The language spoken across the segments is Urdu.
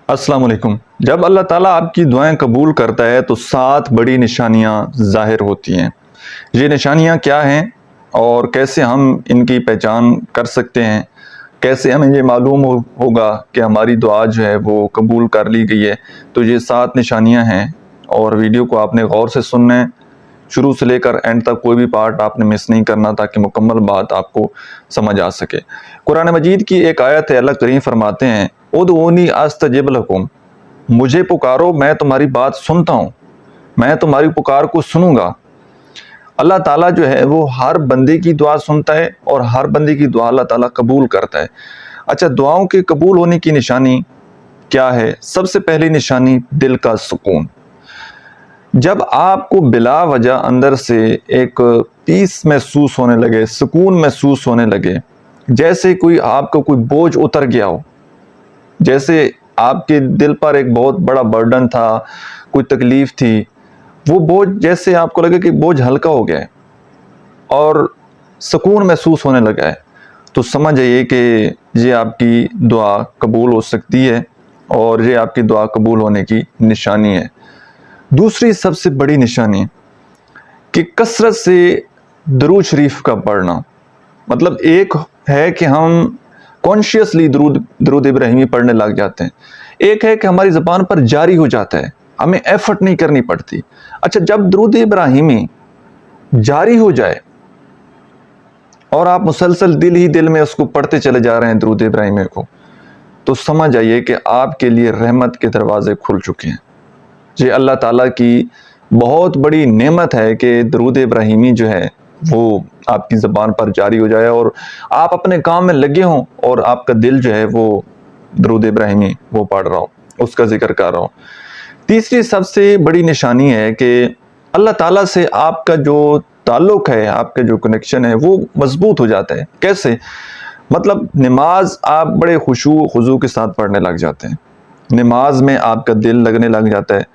السلام علیکم۔ جب اللہ تعالیٰ آپ کی دعائیں قبول کرتا ہے تو 7 بڑی نشانیاں ظاہر ہوتی ہیں۔ یہ نشانیاں کیا ہیں اور کیسے ہم ان کی پہچان کر سکتے ہیں، کیسے ہمیں یہ معلوم ہوگا کہ ہماری دعا جو ہے وہ قبول کر لی گئی ہے؟ تو یہ 7 نشانیاں ہیں اور ویڈیو کو آپ نے غور سے سننا ہے، شروع سے لے کر اینڈ تک کوئی بھی پارٹ آپ نے مس نہیں کرنا تاکہ مکمل بات آپ کو سمجھ آ سکے۔ قرآن مجید کی ایک آیت ہے، اللہ کریم فرماتے ہیں ادعونی استجب لکم، مجھے پکارو میں تمہاری بات سنتا ہوں، میں تمہاری پکار کو سنوں گا۔ اللہ تعالیٰ جو ہے وہ ہر بندے کی دعا سنتا ہے اور ہر بندے کی دعا اللہ تعالیٰ قبول کرتا ہے۔ اچھا، دعاؤں کے قبول ہونے کی نشانی کیا ہے؟ سب سے پہلی نشانی دل کا سکون۔ جب آپ کو بلا وجہ اندر سے ایک پیس محسوس ہونے لگے، سکون محسوس ہونے لگے، جیسے کوئی آپ کا کوئی بوجھ اتر گیا ہو، جیسے آپ کے دل پر ایک بہت بڑا برڈن تھا، کوئی تکلیف تھی، وہ بوجھ جیسے آپ کو لگے کہ بوجھ ہلکا ہو گیا ہے اور سکون محسوس ہونے لگا ہے، تو سمجھ آئیے کہ یہ آپ کی دعا قبول ہو سکتی ہے اور یہ آپ کی دعا قبول ہونے کی نشانی ہے۔ دوسری سب سے بڑی نشانی کہ کثرت سے درود شریف کا پڑھنا۔ مطلب ایک ہے کہ ہم کانشیسلی درود ابراہیمی پڑھنے لگ جاتے ہیں، ایک ہے کہ ہماری زبان پر جاری ہو جاتا ہے، ہمیں ایفرٹ نہیں کرنی پڑتی۔ اچھا، جب درود ابراہیمی جاری ہو جائے اور آپ مسلسل دل ہی دل میں اس کو پڑھتے چلے جا رہے ہیں درود ابراہیمی کو، تو سمجھ آئیے کہ آپ کے لیے رحمت کے دروازے کھل چکے ہیں۔ یہ اللہ تعالیٰ کی بہت بڑی نعمت ہے کہ درود ابراہیمی جو ہے وہ آپ کی زبان پر جاری ہو جائے اور آپ اپنے کام میں لگے ہوں اور آپ کا دل جو ہے وہ درود ابراہیمی وہ پڑھ رہا ہو، اس کا ذکر کر رہا ہو۔ تیسری سب سے بڑی نشانی ہے کہ اللہ تعالیٰ سے آپ کا جو تعلق ہے، آپ کا جو کنیکشن ہے وہ مضبوط ہو جاتا ہے۔ کیسے؟ مطلب نماز آپ بڑے خشوع خضوع کے ساتھ پڑھنے لگ جاتے ہیں، نماز میں آپ کا دل لگنے لگ جاتا ہے،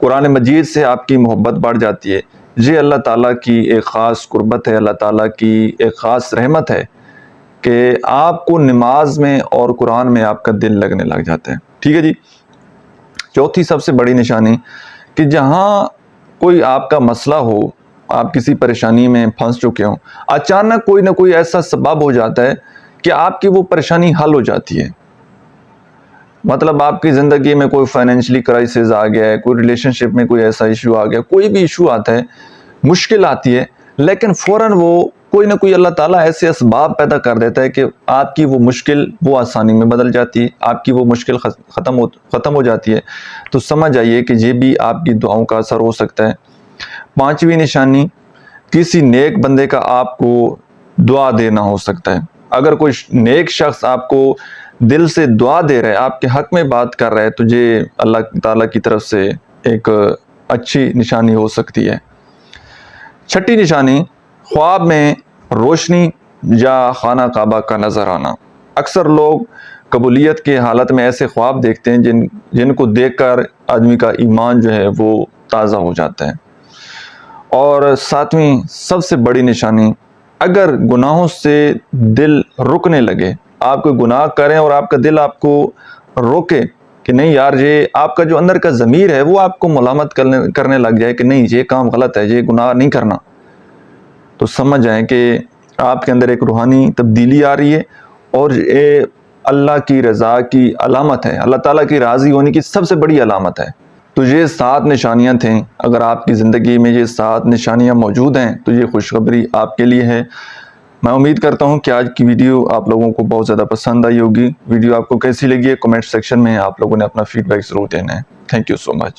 قرآن مجید سے آپ کی محبت بڑھ جاتی ہے۔ یہ اللہ تعالیٰ کی ایک خاص قربت ہے، اللہ تعالیٰ کی ایک خاص رحمت ہے کہ آپ کو نماز میں اور قرآن میں آپ کا دل لگنے لگ جاتا ہے۔ ٹھیک ہے جی۔ چوتھی سب سے بڑی نشانی کہ جہاں کوئی آپ کا مسئلہ ہو، آپ کسی پریشانی میں پھنس چکے ہوں، اچانک کوئی نہ کوئی ایسا سبب ہو جاتا ہے کہ آپ کی وہ پریشانی حل ہو جاتی ہے۔ مطلب آپ کی زندگی میں کوئی فائنینشلی کرائسس آ گیا ہے، کوئی ریلیشن شپ میں کوئی ایسا ایشو آ گیا، کوئی بھی ایشو آتا ہے، مشکل آتی ہے، لیکن فوراً وہ کوئی نہ کوئی اللہ تعالیٰ ایسے اسباب پیدا کر دیتا ہے کہ آپ کی وہ مشکل وہ آسانی میں بدل جاتی ہے، آپ کی وہ مشکل ختم ہو جاتی ہے۔ تو سمجھ آئیے کہ یہ بھی آپ کی دعاؤں کا اثر ہو سکتا ہے۔ پانچویں نشانی، کسی نیک بندے کا آپ کو دعا دینا ہو سکتا ہے۔ اگر کوئی نیک شخص آپ کو دل سے دعا دے رہا ہے، آپ کے حق میں بات کر رہا ہے، تو یہ اللہ تعالیٰ کی طرف سے ایک اچھی نشانی ہو سکتی ہے۔ چھٹی نشانی، خواب میں روشنی یا خانہ کعبہ کا نظر آنا۔ اکثر لوگ قبولیت کے حالت میں ایسے خواب دیکھتے ہیں جن کو دیکھ کر آدمی کا ایمان جو ہے وہ تازہ ہو جاتا ہے۔ اور ساتویں سب سے بڑی نشانی، اگر گناہوں سے دل رکنے لگے، آپ کوئی گناہ کریں اور آپ کا دل آپ کو روکے کہ نہیں یار، یہ آپ کا جو اندر کا ضمیر ہے وہ آپ کو ملامت کرنے لگ جائے کہ نہیں یہ کام غلط ہے، یہ گناہ نہیں کرنا، تو سمجھ جائیں کہ آپ کے اندر ایک روحانی تبدیلی آ رہی ہے اور یہ اللہ کی رضا کی علامت ہے، اللہ تعالیٰ کی راضی ہونے کی سب سے بڑی علامت ہے۔ تو یہ 7 نشانیاں تھیں۔ اگر آپ کی زندگی میں یہ 7 نشانیاں موجود ہیں تو یہ خوشخبری آپ کے لیے ہے۔ میں امید کرتا ہوں کہ آج کی ویڈیو آپ لوگوں کو بہت زیادہ پسند آئی ہوگی۔ ویڈیو آپ کو کیسی لگی ہے کمنٹ سیکشن میں آپ لوگوں نے اپنا فیڈ بیک ضرور دینا ہے۔ Thank you so much.